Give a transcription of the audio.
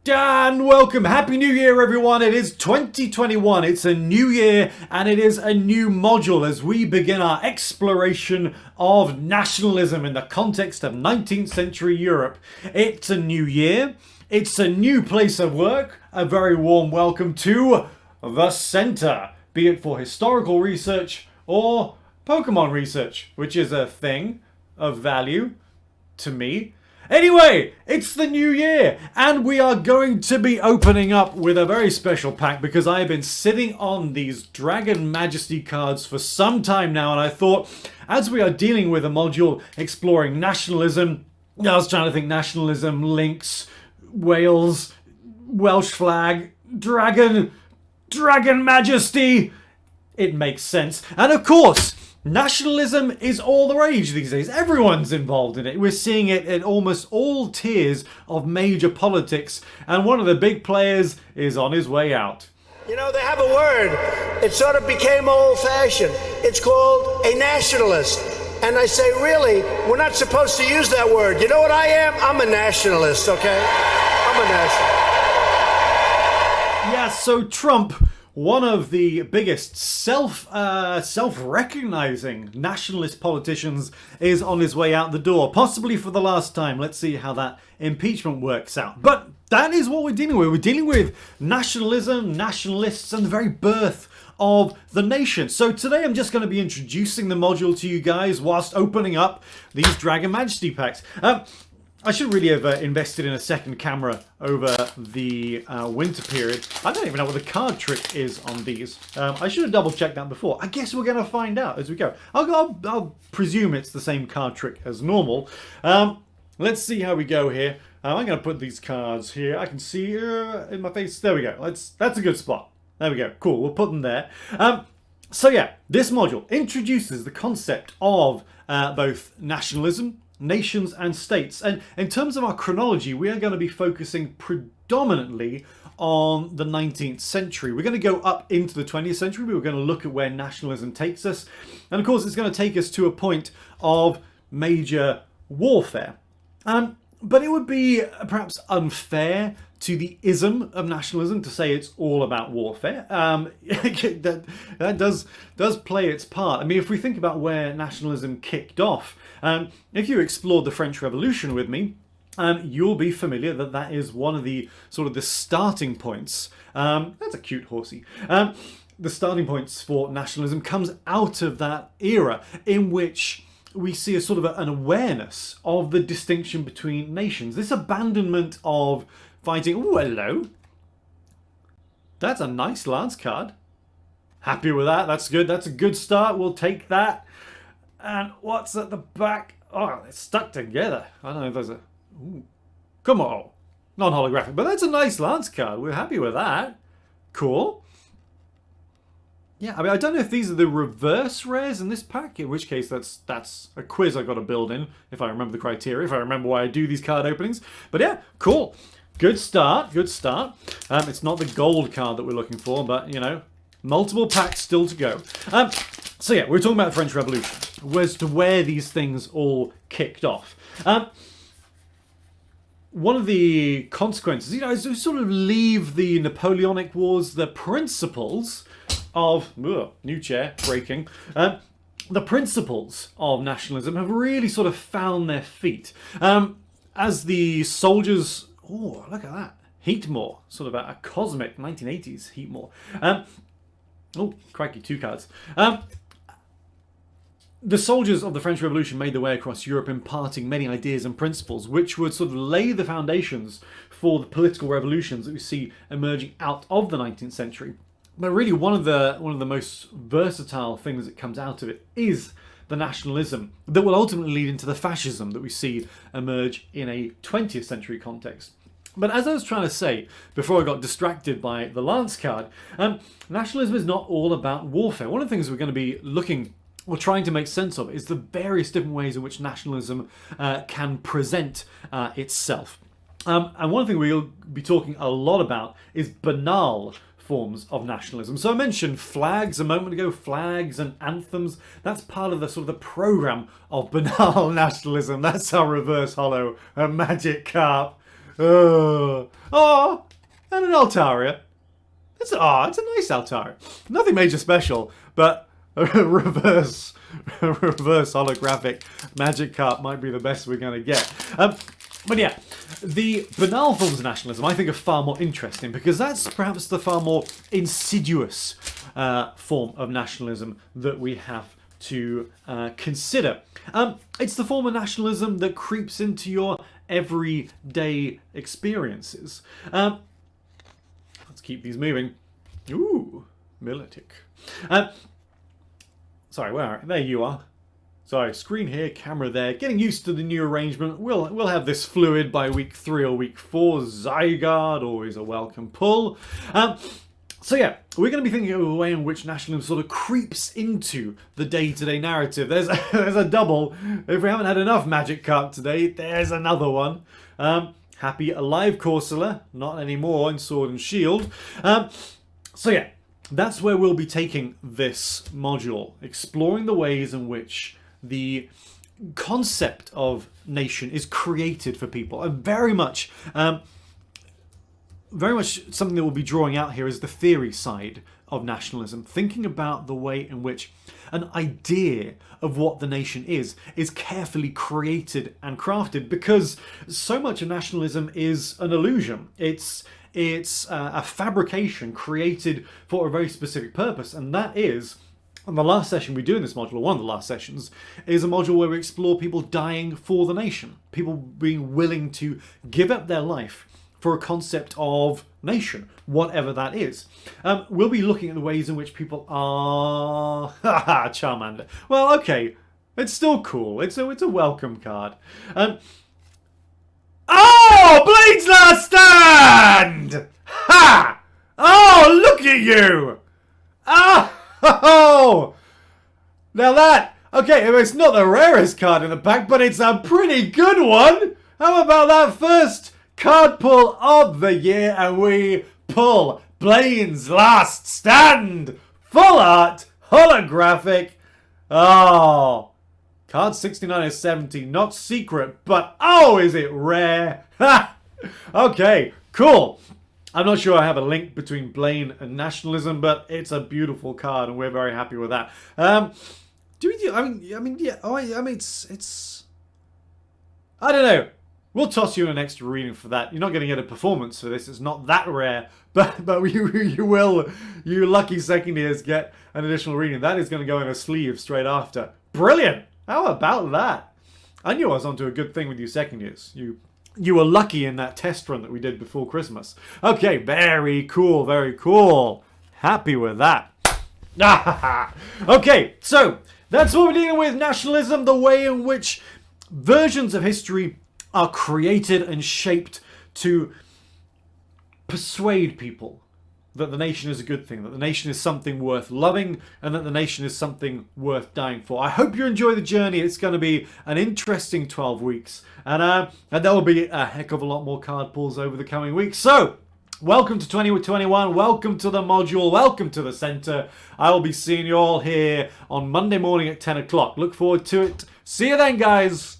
And welcome. Happy New Year, everyone. It is 2021. It's a new year and it is a new module as we begin our exploration of nationalism in the context of 19th century Europe. It's a new year. It's a new place of work. A very warm welcome to the Centre, be it for historical research or Pokemon research, which is a thing of value to me. Anyway, it's the new year, and we are going to be opening up with a very special pack because I have been sitting on these Dragon Majesty cards for some time now, and I thought, as we are dealing with a module exploring nationalism, I was trying to think nationalism, links, Wales, Welsh flag, Dragon Majesty. It makes sense. And of course, nationalism is all the rage these days. Everyone's involved in it. We're seeing it in almost all tiers of major politics, and one of the big players is on his way out. You know, they have a word. It sort of became old-fashioned. It's called a nationalist. And I say, really, we're not supposed to use that word. You know what I am? I'm a nationalist, okay? I'm a nationalist. Yeah, so Trump, one of the biggest self-recognizing nationalist politicians, is on his way out the door, possibly for the last time. Let's see how that impeachment works out. But that is what we're dealing with. We're dealing with nationalism, nationalists, and the very birth of the nation. So today I'm just going to be introducing the module to you guys whilst opening up these Dragon Majesty packs. I should really have invested in a second camera over the winter period. I don't even know what the card trick is on these. I should have double checked that before. I guess we're going to find out as we go. I'll presume it's the same card trick as normal. Let's see how we go here. I'm going to put these cards here. I can see in my face. There we go. That's a good spot. There we go. Cool. We'll put them there. So yeah, this module introduces the concept of both nationalism, nations and states. And in terms of our chronology, we are going to be focusing predominantly on the 19th century. We're going to go up into the 20th century. We're going to look at where nationalism takes us. And of course, it's going to take us to a point of major warfare. But it would be perhaps unfair to the ism of nationalism to say it's all about warfare. That does play its part. I mean, if we think about where nationalism kicked off, if you explored the French Revolution with me, you'll be familiar that that is one of the sort of the starting points. That's a cute horsey. The starting points for nationalism comes out of that era in which we see a sort of an awareness of the distinction between nations. This abandonment of fighting. Oh, hello. That's a nice lance card. Happy with that. That's good. That's a good start. We'll take that. And what's at the back? Oh, it's stuck together. I don't know if there's a... Ooh. Come on. Non-holographic. But that's a nice lance card. We're happy with that. Cool. Yeah, I mean, I don't know if these are the reverse rares in this pack, in which case that's a quiz I've got to build in, if I remember the criteria, if I remember why I do these card openings. But yeah, cool. Good start, good start. It's not the gold card that we're looking for, but, you know, multiple packs still to go. So yeah, we're talking about the French Revolution, as to where these things all kicked off. One of the consequences, you know, as we sort of leave the Napoleonic Wars, the principles of new chair breaking. The principles of nationalism have really sort of found their feet as the soldiers. Oh, look at that! Heatmore, sort of a cosmic 1980s Heatmore. Oh, crikey, two cards. The soldiers of the French Revolution made their way across Europe, imparting many ideas and principles which would sort of lay the foundations for the political revolutions that we see emerging out of the 19th century. But really, one of the most versatile things that comes out of it is the nationalism that will ultimately lead into the fascism that we see emerge in a 20th century context. But as I was trying to say before I got distracted by the lance card, nationalism is not all about warfare. One of the things we're going to be looking or trying to make sense of is the various different ways in which nationalism can present itself. And one thing we'll be talking a lot about is banal forms of nationalism. So I mentioned flags a moment ago, flags and anthems. That's part of the sort of the program of banal nationalism. That's our reverse hollow, a magic carp. Oh, and an Altaria. It's a nice Altaria. Nothing major special, but a reverse holographic magic card might be the best we're going to get. But yeah, the banal forms of nationalism I think are far more interesting because that's perhaps the far more insidious form of nationalism that we have to consider. It's the form of nationalism that creeps into your everyday experiences. Let's keep these moving. Ooh, Militic. Sorry, there you are. Sorry, screen here, camera there. Getting used to the new arrangement. We'll have this fluid by week 3 or week 4. Zygarde, always a welcome pull. So yeah, we're going to be thinking of a way in which nationalism sort of creeps into the day-to-day narrative. There's a double. If we haven't had enough magic card today, there's another one. Happy Alive Corsola, not anymore in Sword and Shield. So yeah, that's where we'll be taking this module, exploring the ways in which the concept of nation is created for people, and very much something that we'll be drawing out here is the theory side of nationalism, thinking about the way in which an idea of what the nation is carefully created and crafted, because so much of nationalism is an illusion. It's a fabrication created for a very specific purpose, and that is, and the last session we do in this module, or one of the last sessions, is a module where we explore people dying for the nation, people being willing to give up their life for a concept of nation, whatever that is. We'll be looking at the ways in which people are... Charmander. Well, okay, it's still cool. It's a welcome card. Oh, Blaine's Last Stand! Ha! Oh, look at you! Oh! Now that... Okay, it's not the rarest card in the pack, but it's a pretty good one! How about that first card pull of the year, and we pull Blaine's Last Stand! Full art, holographic. Oh... Card 69 is 70, not secret, but oh, is it rare? Ha! Okay, cool. I'm not sure I have a link between Blaine and nationalism, but it's a beautiful card, and we're very happy with that. It's. I don't know. We'll toss you an extra reading for that. You're not going to get a performance for this. It's not that rare, but you will. You lucky second years get an additional reading. That is going to go in a sleeve straight after. Brilliant. How about that? I knew I was onto a good thing with you second years. You were lucky in that test run that we did before Christmas. Okay, very cool, very cool. Happy with that. Okay, so that's what we're dealing with. Nationalism, the way in which versions of history are created and shaped to persuade people that the nation is a good thing, that the nation is something worth loving, and that the nation is something worth dying for. I hope you enjoy the journey. It's going to be an interesting 12 weeks, and there will be a heck of a lot more card pulls over the coming weeks. So, welcome to 2021, welcome to the module, welcome to the centre. I will be seeing you all here on Monday morning at 10 o'clock. Look forward to it. See you then, guys.